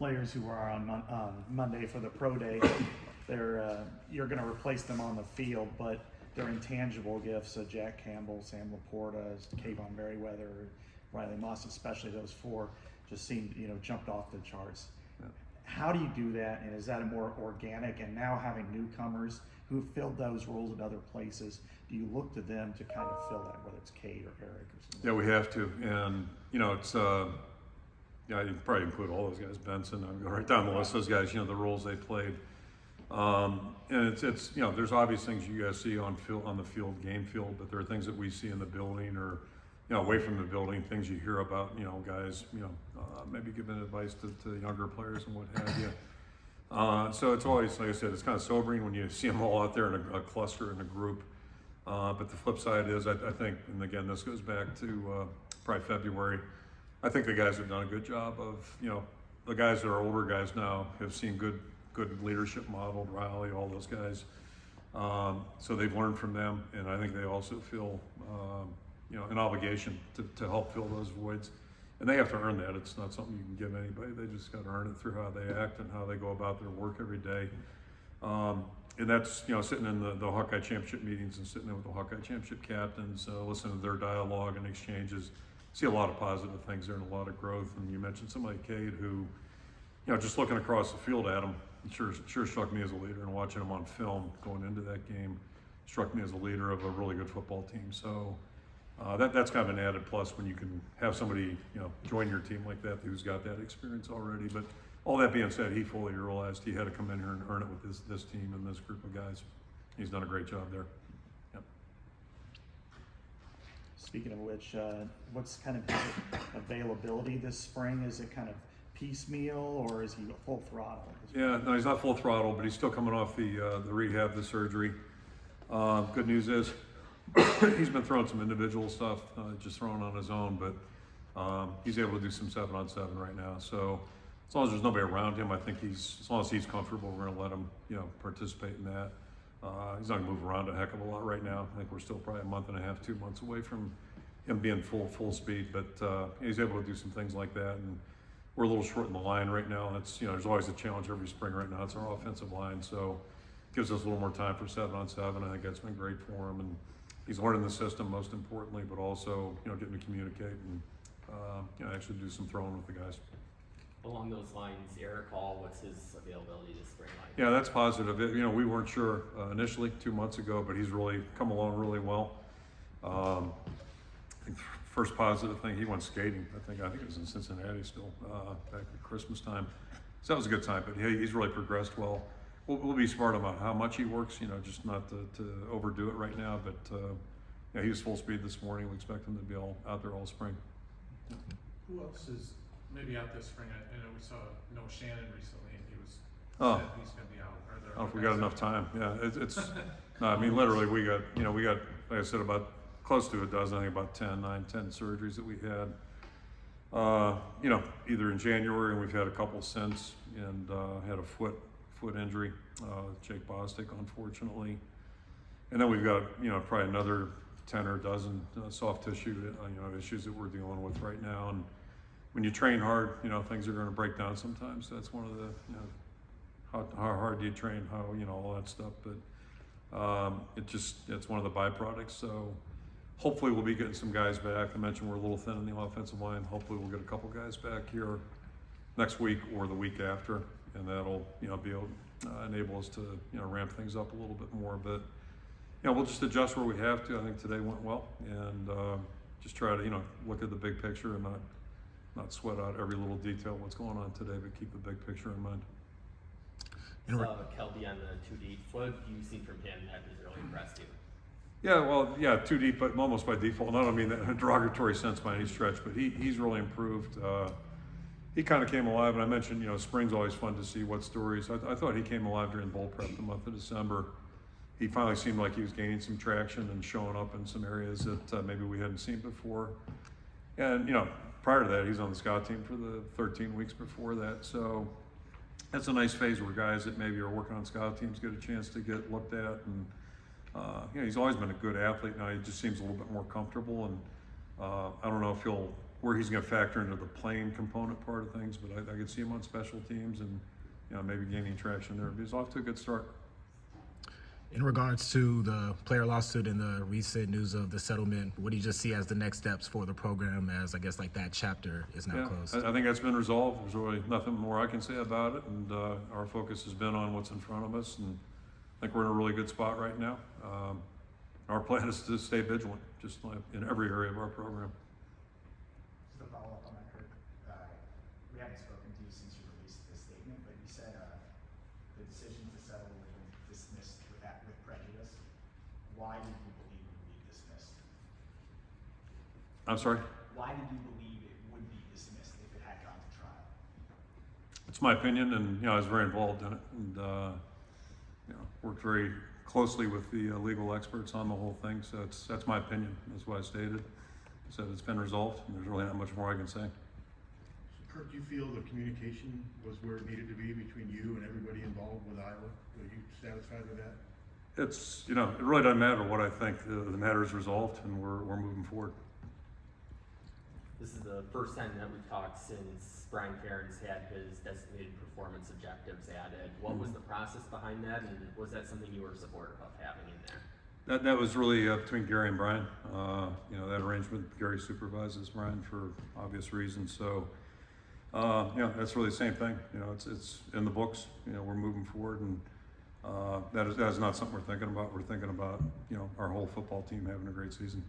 players who are on Monday for the pro day, you're going to replace them on the field, but their intangible gifts, Jack Campbell, Sam Laporta, Kayvon Merriweather, Riley Moss, especially those four, just seemed, jumped off the charts. Yeah. How do you do that, and is that a more organic? And now having newcomers who filled those roles in other places, do you look to them to kind of fill that, whether it's Kate or Eric or something? Yeah, we have to, and it's you probably include all those guys, Benson. I'm going right down the list. Those guys, the roles they played, and it's there's obvious things you guys see on the field, game field, but there are things that we see in the building or away from the building, things you hear about, guys, maybe giving advice to younger players and what have you. So it's always, like I said, it's kind of sobering when you see them all out there in a cluster, in a group. But the flip side is, I think, and again, this goes back to probably February, I think the guys have done a good job of, the guys that are older guys now have seen good leadership modeled, Riley, all those guys. So they've learned from them, and I think they also feel, an obligation to help fill those voids. And they have to earn that. It's not something you can give anybody. They just got to earn it through how they act and how they go about their work every day. And that's, sitting in the Hawkeye Championship meetings and sitting there with the Hawkeye Championship captains, listening to their dialogue and exchanges. See a lot of positive things there and a lot of growth. And you mentioned somebody, Cade, who, just looking across the field at him, sure struck me as a leader, and watching him on film going into that game struck me as a leader of a really good football team. So that's kind of an added plus when you can have somebody, join your team like that who's got that experience already. But all that being said, he fully realized he had to come in here and earn it with this team and this group of guys. He's done a great job there. Yep. Speaking of which, what's kind of his availability this spring? Is it kind of piecemeal, or is he full throttle? Yeah, no, he's not full throttle, but he's still coming off the rehab, the surgery. Good news is he's been throwing some individual stuff, just throwing on his own, but he's able to do some 7-on-7 right now. So as long as there's nobody around him, I think as long as he's comfortable, we're going to let him, participate in that. He's not going to move around a heck of a lot right now. I think we're still probably a month and a half, 2 months away from him being full speed, but he's able to do some things like that. And we're a little short in the line right now. That's, there's always a challenge every spring right now. It's our offensive line, so it gives us a little more time for 7-on-7. I think that's been great for him, and he's learning the system most importantly, but also, getting to communicate and actually do some throwing with the guys. Along those lines, Eric Hall, what's his availability this spring like? Yeah, that's positive. We weren't sure initially 2 months ago, but he's really come along really well. I think the first positive thing, he went skating. I think it was in Cincinnati still, back at Christmas time. So that was a good time, but he's really progressed well. We'll be smart about how much he works, just not to overdo it right now, but he was full speed this morning. We expect him to be out there all spring. Yeah. Who else is maybe out this spring? I know we saw Noah Shannon recently, and he was said he's going to be out. Are there if we got enough time, yeah. It's no, I mean, literally, we got like I said, about close to a dozen. I think about 10 surgeries that we had. Either in January, and we've had a couple since, and had a foot injury, Jake Bostic, unfortunately. And then we've got, probably another 10 or a dozen soft tissue, issues that we're dealing with right now. And when you train hard, things are going to break down sometimes. That's one of the, how hard do you train, how, all that stuff. But it's one of the byproducts. So hopefully we'll be getting some guys back. I mentioned we're a little thin in the offensive line. Hopefully we'll get a couple guys back here next week or the week after, and that'll, be able enable us to, ramp things up a little bit more. But, we'll just adjust where we have to. I think today went well, and just try to, look at the big picture and not sweat out every little detail of what's going on today, but keep the big picture in mind. Kelby on the 2 deep. What have you seen from him that has really impressed you? Yeah, well, 2 deep, but almost by default. And I don't mean that in a derogatory sense by any stretch, but he's really improved. He kind of came alive, and I mentioned, spring's always fun to see what stories. I thought he came alive during bowl prep the month of December. He finally seemed like he was gaining some traction and showing up in some areas that maybe we hadn't seen before. And, prior to that, he's on the scout team for the 13 weeks before that. So that's a nice phase where guys that maybe are working on scout teams get a chance to get looked at. And, he's always been a good athlete. Now he just seems a little bit more comfortable. And I don't know if he'll where he's going to factor into the playing component part of things, but I could see him on special teams and maybe gaining traction there. He's off to a good start. In regards to the player lawsuit and the recent news of the settlement, what do you just see as the next steps for the program as, I guess, like that chapter is now closed? I think that's been resolved. There's really nothing more I can say about it, and our focus has been on what's in front of us, and I think we're in a really good spot right now. Our plan is to stay vigilant, just like in every area of our program. Just to follow up on that, Kirk, we haven't spoken to you since you released this statement, but you said the decision to settle was dismissed with prejudice. Why did you believe it would be dismissed? I'm sorry? Why did you believe it would be dismissed if it had gone to trial? It's my opinion, and I was very involved in it, and worked very closely with the legal experts on the whole thing. So that's my opinion. That's what I stated. I said it's been resolved, and there's really not much more I can say. Kirk, do you feel the communication was where it needed to be between you and everybody involved with Iowa? Are you satisfied with that? It's it really doesn't matter what I think. The matter is resolved, and we're moving forward. This is the first time that we've talked since Brian Ferentz had his designated performance objectives added. What was the process behind that, and was that something you were supportive of having in there? That was really between Gary and Brian. That arrangement, Gary supervises Brian for obvious reasons. So, that's really the same thing. It's in the books. We're moving forward, and that is not something we're thinking about. We're thinking about our whole football team having a great season.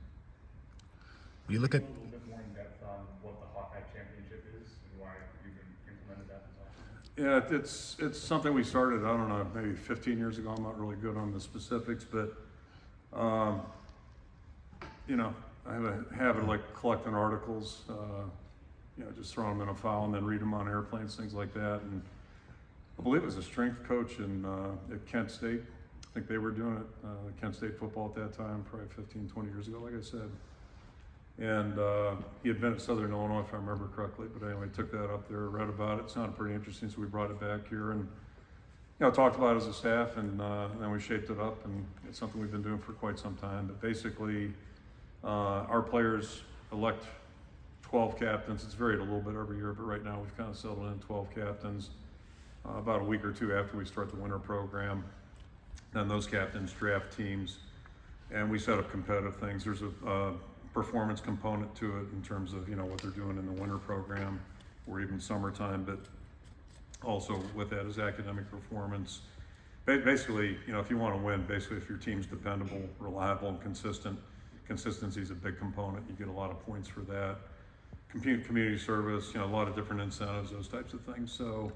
You look at A little bit more in depth on what the Hawkeye Championship is and why you've implemented that as well. Yeah, it's something we started, I don't know, maybe 15 years ago. I'm not really good on the specifics, but I have a habit of like collecting articles, just throwing them in a file and then read them on airplanes, things like that. And I believe it was a strength coach at Kent State. I think they were doing it, Kent State football at that time, probably 15, 20 years ago, like I said. And he had been at Southern Illinois, if I remember correctly. But anyway, took that up there, read about it. Sounded pretty interesting, so we brought it back here and talked about it as a staff, and then we shaped it up, and it's something we've been doing for quite some time. But basically, our players elect 12 captains. It's varied a little bit every year, but right now we've kind of settled in 12 captains. About a week or two after we start the winter program, then those captains draft teams, and we set up competitive things. There's a performance component to it in terms of what they're doing in the winter program or even summertime, but also with that is academic performance. Basically, if you want to win, basically if your team's dependable, reliable, and consistent, consistency is a big component. You get a lot of points for that. Community service, a lot of different incentives, those types of things. So,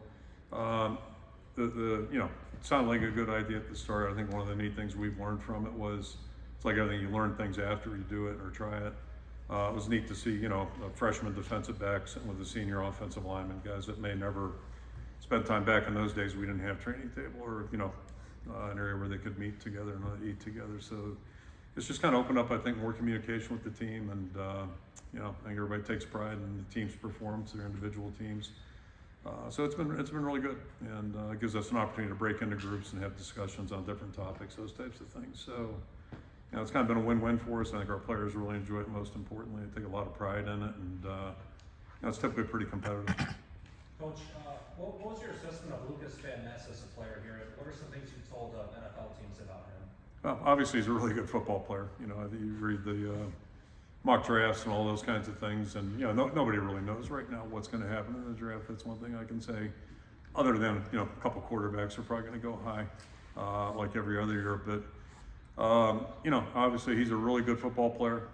it sounded like a good idea at the start. I think one of the neat things we've learned from it was it's like everything, you learn things after you do it or try it. It was neat to see, a freshman defensive back sitting with a senior offensive lineman, guys that may never spend time. Back in those days, we didn't have training table or, an area where they could meet together and eat together. So it's just kind of opened up, I think, more communication with the team, and I think everybody takes pride in the team's performance, their individual teams. So it's been really good, and it gives us an opportunity to break into groups and have discussions on different topics, those types of things. So, it's kind of been a win-win for us. I think our players really enjoy it. Most importantly, they take a lot of pride in it, and it's typically pretty competitive. Coach, what was your assessment of Lucas Van Ness as a player here? What are some things you told NFL teams about him? Well, obviously, he's a really good football player. I think you read the mock drafts and all those kinds of things, and nobody really knows right now what's going to happen in the draft. That's one thing I can say. Other than a couple quarterbacks are probably going to go high, like every other year. But obviously he's a really good football player.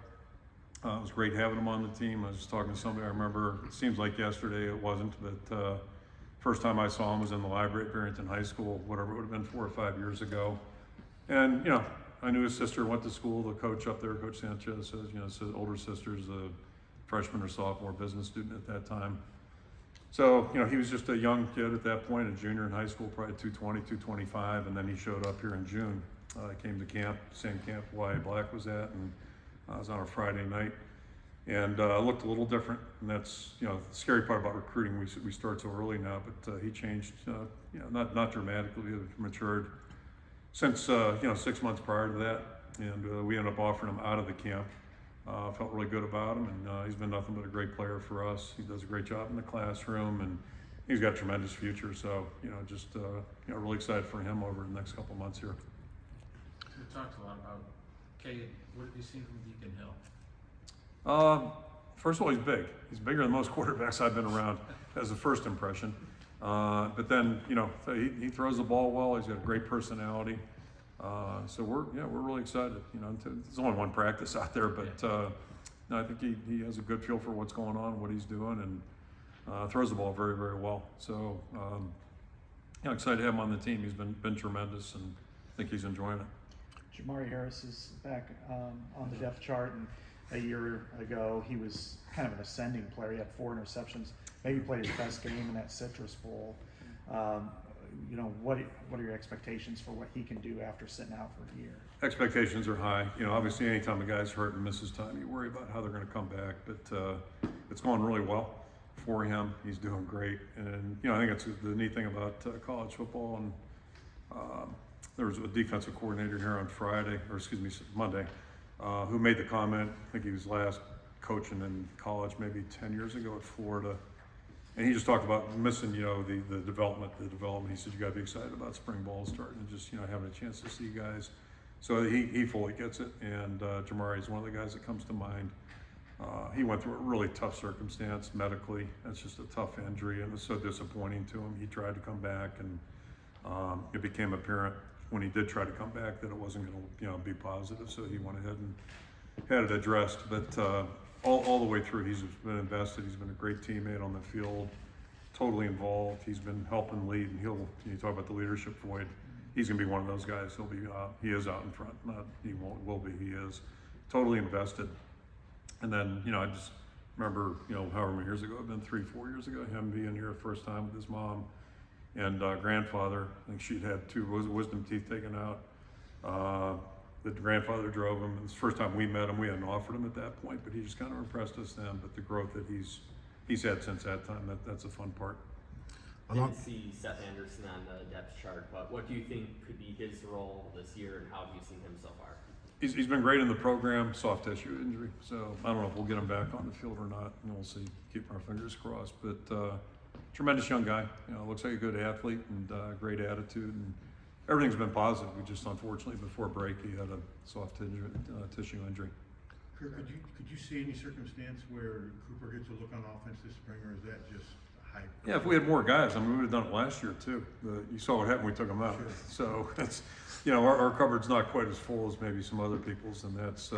It was great having him on the team. I was just talking to somebody. I remember, it seems like yesterday, it wasn't, but first time I saw him was in the library at Barrington High School, whatever it would have been 4 or 5 years ago. And I knew his sister went to school. The coach up there, Coach Sanchez, says, his older sister's a freshman or sophomore business student at that time. So, he was just a young kid at that point, a junior in high school, probably 220, 225, and then he showed up here in June. Came to camp, same camp Y Black was at, and it was on a Friday night, and looked a little different. And that's, the scary part about recruiting. We start so early now, but he changed, not dramatically, matured since 6 months prior to that, and we ended up offering him out of the camp. Felt really good about him, and he's been nothing but a great player for us. He does a great job in the classroom, and he's got a tremendous future. So, just really excited for him over the next couple months here. We talked a lot about Cade. What have you seen from Deacon Hill? First of all, he's big. He's bigger than most quarterbacks I've been around as a first impression. But then, he throws the ball well. He's got a great personality. So we're really excited. There's only one practice out there, but no, I think he has a good feel for what's going on, what he's doing, and throws the ball very, very well. So excited to have him on the team. He's been tremendous, and I think he's enjoying it. Jamari Harris is back on the depth chart, and a year ago he was kind of an ascending player. He had 4 interceptions, maybe played his best game in that Citrus Bowl. What are your expectations for what he can do after sitting out for a year? Expectations are high. Obviously anytime a guy's hurt and misses time, you worry about how they're going to come back, but it's going really well for him. He's doing great, and I think it's the neat thing about college football. And there was a defensive coordinator here on Monday, who made the comment. I think he was last coaching in college maybe 10 years ago at Florida. And he just talked about missing, the development. He said, you got to be excited about spring ball starting and just, having a chance to see guys. So he fully gets it. And Jamari is one of the guys that comes to mind. He went through a really tough circumstance medically. That's just a tough injury, and it's so disappointing to him. He tried to come back, and it became apparent when he did try to come back that it wasn't going to, be positive. So he went ahead and had it addressed. But all the way through, he's been invested. He's been a great teammate on the field, totally involved. He's been helping lead, and you talk about the leadership void. He's going to be one of those guys. He is out in front. Not he won't, will be. He is totally invested. And then, I just remember, however many years ago, it's been 3-4 years ago, him being here first time with his mom and grandfather. I think she'd had 2 wisdom teeth taken out. The grandfather drove him. It's the first time we met him. We hadn't offered him at that point, but he just kind of impressed us then. But the growth that he's had since that time, that's a fun part. I didn't see Seth Anderson on the depth chart, but what do you think could be his role this year, and how have you seen him so far? He's been great in the program, soft tissue injury. So I don't know if we'll get him back on the field or not. And we'll see. Keep our fingers crossed. But tremendous young guy. Looks like a good athlete and great attitude. And everything's been positive. We just, unfortunately, before break, he had a soft tissue injury. Kirk, could you see any circumstance where Cooper gets a look on offense this spring, or is that just hype? Yeah, if we had more guys, we would have done it last year too. You saw what happened when we took him out. Sure. So it's, our cupboard's not quite as full as maybe some other people's, and that's,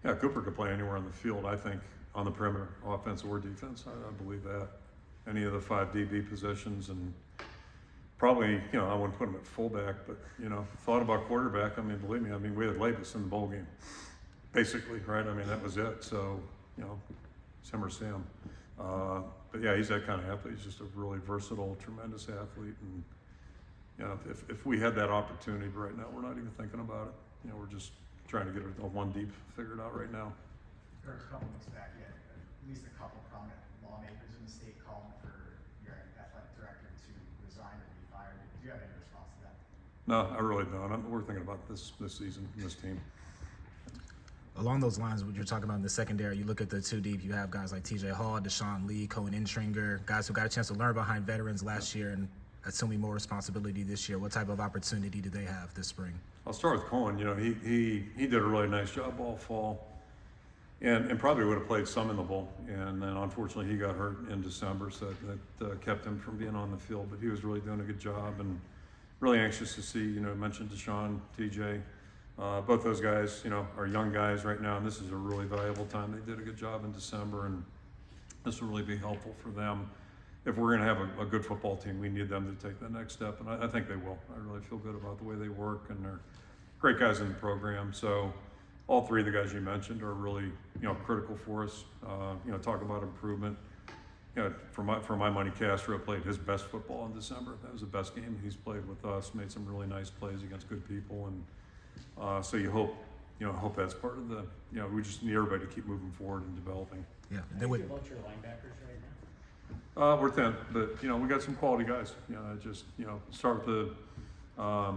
Cooper could play anywhere on the field, I think, on the perimeter, offense or defense. I believe that. Any of the 5 DB positions, and probably, I wouldn't put him at fullback, but, thought about quarterback. Believe me, we had Labus in the bowl game, basically, right? That was it. So, it's him or Sam. But yeah, he's that kind of athlete. He's just a really versatile, tremendous athlete. And, if we had that opportunity, but right now we're not even thinking about it. We're just trying to get a 1 deep figured out right now. Kirk, a couple weeks back, you had at least a couple prominent lawmakers in the state calling for your athletic director to resign or be fired. Do you have any response to that? No, I really don't. We're thinking about this season, this team. Along those lines, what you're talking about in the secondary, you look at the 2 deep, you have guys like TJ Hall, Deshaun Lee, Cohen Intringer, guys who got a chance to learn behind veterans last year and assuming more responsibility this year. What type of opportunity do they have this spring? I'll start with Cohen. He did a really nice job all fall, and probably would have played some in the bowl. And then unfortunately he got hurt in December, so that kept him from being on the field. But he was really doing a good job, and really anxious to see. Mentioned Deshaun, TJ. Both those guys, are young guys right now, and this is a really valuable time. They did a good job in December, and this will really be helpful for them. If we're going to have a good football team, we need them to take the next step, and I think they will. I really feel good about the way they work, and they're great guys in the program. So all 3 of the guys you mentioned are really, critical for us. Talk about improvement. For my money, Castro played his best football in December. That was the best game he's played with us. Made some really nice plays against good people, and so you hope that's part of the. We just need everybody to keep moving forward and developing. Yeah. How do you feel about your linebackers right now? We're thin, but we got some quality guys. Start with the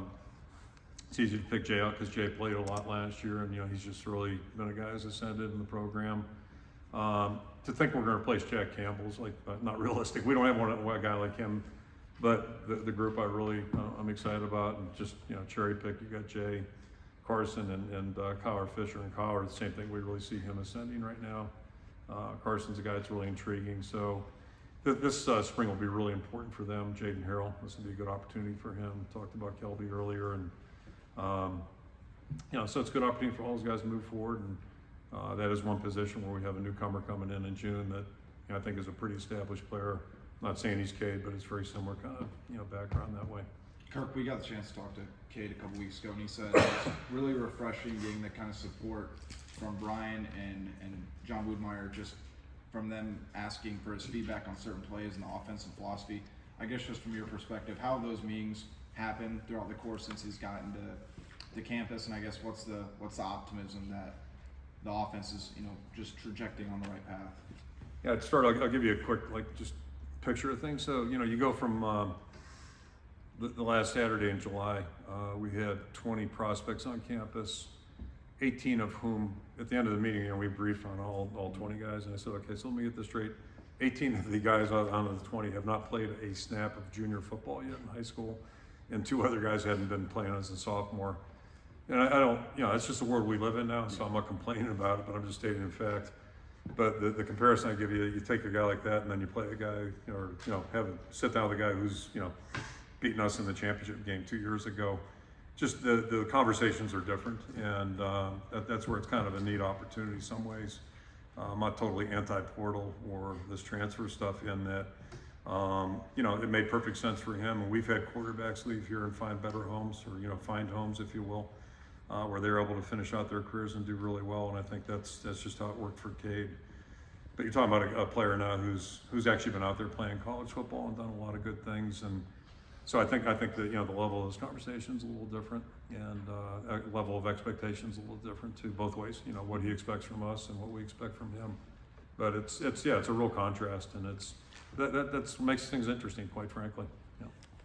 it's easy to pick Jay out because Jay played a lot last year, and he's just really been a guy who's ascended in the program. To think we're going to replace Jack Campbell's like not realistic. We don't have a guy like him, but the group I'm excited about, and just cherry pick. You got Jay, Carson, and Kyler Fisher, and Kyler the same thing. We really see him ascending right now. Carson's a guy that's really intriguing. So this spring will be really important for them. Jaden Harrell, this will be a good opportunity for him. Talked about Kelby earlier, and so it's a good opportunity for all those guys to move forward. And that is one position where we have a newcomer coming in June that I think is a pretty established player. I'm not saying he's Cade, but it's very similar kind of background that way. Kirk, we got the chance to talk to Cade a couple weeks ago, and he said it's really refreshing getting the kind of support from Brian and John Woodmeyer, just from them asking for his feedback on certain plays and the offensive philosophy. I guess just from your perspective, how have those meetings happened throughout the course since he's gotten to campus, and I guess what's the optimism that the offense is just trajecting on the right path? Yeah, to start, I'll give you a quick just picture of things. So you go from the last Saturday in July, we had 20 prospects on campus, 18 of whom, at the end of the meeting, we briefed on all 20 guys, and I said, okay, so let me get this straight. 18 of the guys out of the 20 have not played a snap of junior football yet in high school, and 2 other guys hadn't been playing as a sophomore. And I don't, it's just the world we live in now, so I'm not complaining about it, but I'm just stating in fact. But the comparison I give you, you take a guy like that, and then you play a guy, or sit down with a guy who's beating us in the championship game 2 years ago. Just the conversations are different, and that's where it's kind of a neat opportunity in some ways. I'm not totally anti-portal or this transfer stuff in that, it made perfect sense for him. And we've had quarterbacks leave here and find better homes, or find homes, if you will, where they're able to finish out their careers and do really well. And I think that's just how it worked for Cade. But you're talking about a player now who's actually been out there playing college football and done a lot of good things. And so I think that the level of this conversation is a little different, and level of expectations a little different too, both ways. What he expects from us and what we expect from him. But it's a real contrast, and that makes things interesting, quite frankly.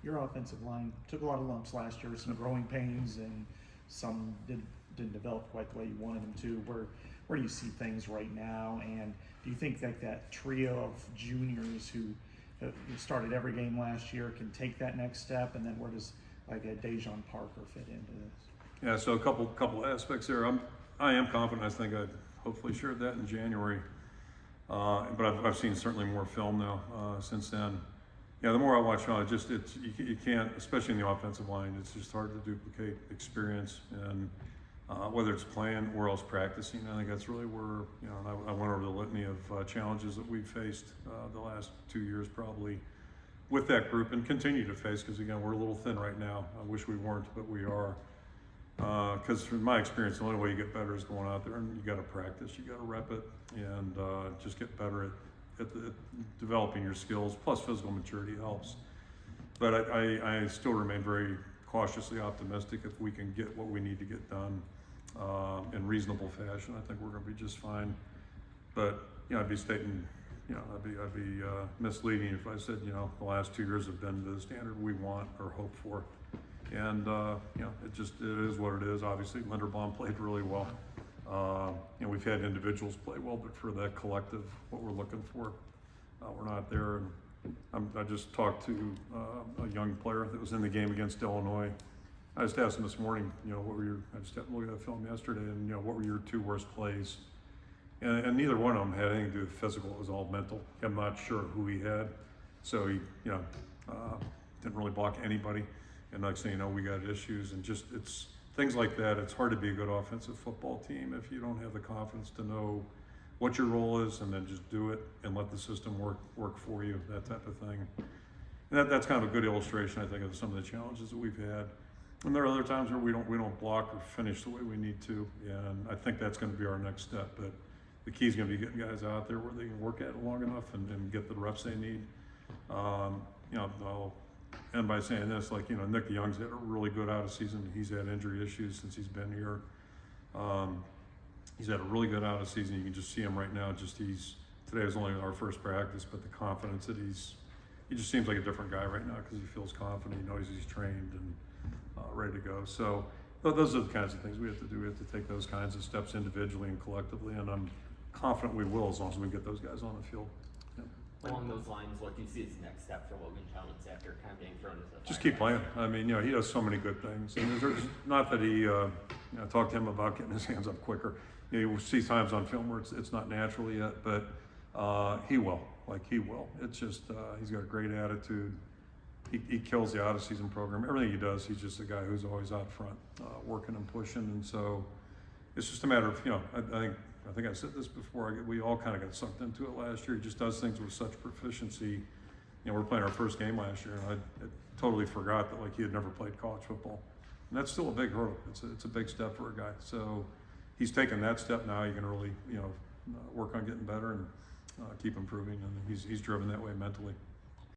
Your offensive line took a lot of lumps last year, some growing pains, and some didn't develop quite the way you wanted them to. Where do you see things right now, and do you think that trio of juniors who started every game last year can take that next step, and then where does a Dejon Parker fit into this? Yeah, so a couple aspects there. I am confident. I think I hopefully shared that in January, but I've seen certainly more film now since then. Yeah, the more I watch now, you can't, especially in the offensive line, it's just hard to duplicate experience, and whether it's playing or else practicing. I think that's really where, and I went over the litany of challenges that we've faced the last 2 years probably with that group, and continue to face, because again, we're a little thin right now. I wish we weren't, but we are. Because from my experience, the only way you get better is going out there and you got to practice, you got to rep it, and just get better at developing your skills. Plus, physical maturity helps. But I still remain very cautiously optimistic. If we can get what we need to get done in reasonable fashion, I think we're going to be just fine. But I'd be stating, I'd be misleading if I said the last 2 years have been the standard we want or hope for. And it is what it is. Obviously, Linderbaum played really well. We've had individuals play well, but for that collective, what we're looking for, we're not there. And I just talked to a young player that was in the game against Illinois. I just asked him this morning, I just had to look at the film yesterday, and what were your 2 worst plays? And neither one of them had anything to do with physical. It was all mental. I'm not sure who he had, so he didn't really block anybody. And next thing you know, we got issues, and just it's things like that. It's hard to be a good offensive football team if you don't have the confidence to know what your role is, and then just do it and let the system work for you, that type of thing. And that's kind of a good illustration, I think, of some of the challenges that we've had. And there are other times where we don't block or finish the way we need to, and I think that's going to be our next step. But the key is going to be getting guys out there where they can work at it long enough and get the reps they need. I'll end by saying this, Nick Young's had a really good out of season. He's had injury issues since he's been here. He's had a really good out of season. You can just see him right now. Today was only our first practice, but the confidence that he just seems like a different guy right now, because he feels confident. He knows he's trained and ready to go. So those are the kinds of things we have to do. We have to take those kinds of steps individually and collectively, and I'm confident we will as long as we get those guys on the field. Yeah. Along those lines, what do you see as the next step for Logan Jones after kind of being thrown into the Just fire keep playing. last year? I mean, he does so many good things. And there's not that he, I talked to him about getting his hands up quicker. You will see times on film where it's not natural yet, but he will. He will. It's just he's got a great attitude. He kills the out of season program. Everything he does, he's just a guy who's always out front, working and pushing. And so it's just a matter of, I think I said this before. We all kind of got sucked into it last year. He just does things with such proficiency. We're playing our first game last year, and I totally forgot that he had never played college football, and that's still a big hurdle. It's a big step for a guy. So he's taken that step now. You can really work on getting better and keep improving, and he's driven that way mentally.